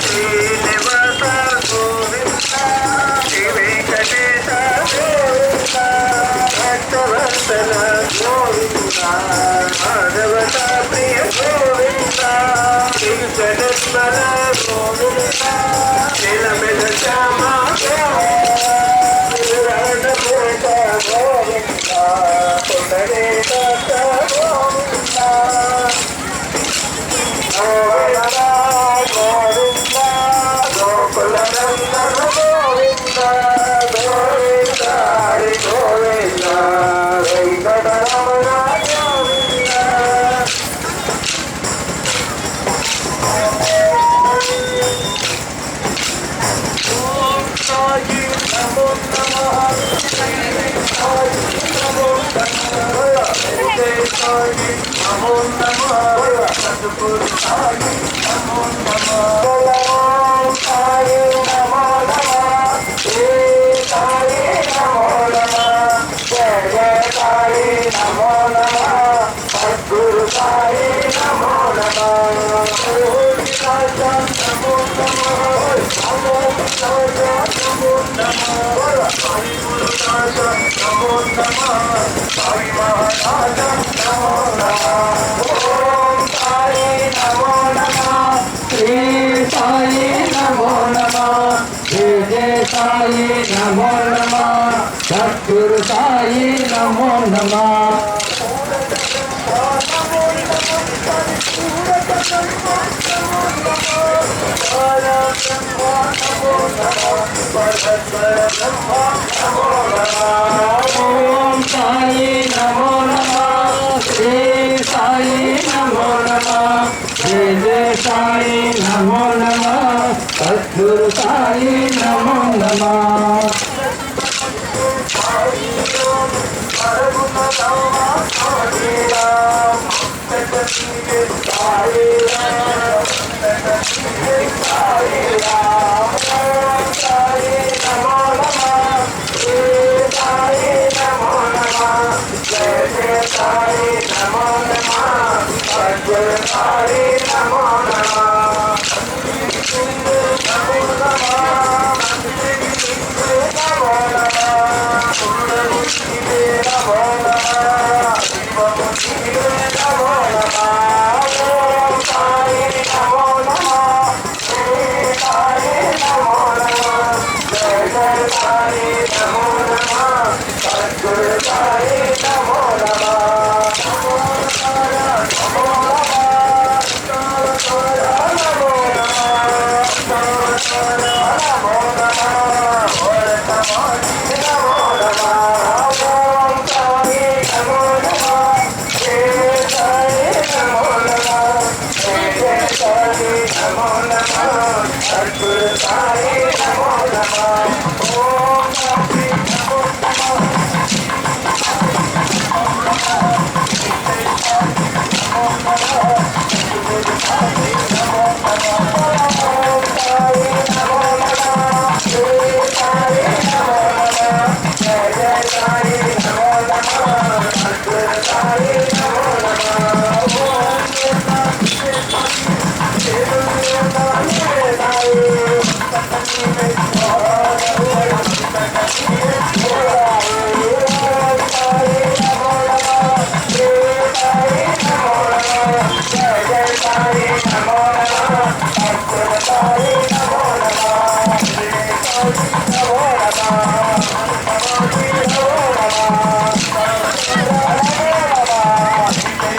శ్రీనివాస గోవింద శ్రీ వెంకటేశ గోవింద భక్తవత్సల గోవింద మాధవత ప్రియ గోవింద వెంకటేశ్వర గోవింద నిలమెల శ్యామ గోవింద పునరేత గోవింద గోవింద గోకుల నందన గోవింద గోవింద హరి గోవింద వెంకటరమణ గోవింద ఓం సాయి నమో నమః సాయి నమో నమః సాయి నమో నమః సద్గురు సాయి నమో నమః సాయి నమో నమః శ్రీ సాయి నమో నమః జయ జయ సాయి నమో నమః సద్గురు సాయి నమో నమః నమో నమః నమో నమః సాయి గురు నమో నమః సాయి మహారాజ నమో నమః ఓం సాయి నమో నమః శ్రీ సాయి నమో నమః జయ జయ సాయి నమో నమః సద్గురు సాయి నమో నమః ఓం సాయి నమో నమః శ్రీ సాయి నమో నమః జయ జయ సాయి నమో నమః సద్గురు సాయి నమో నమః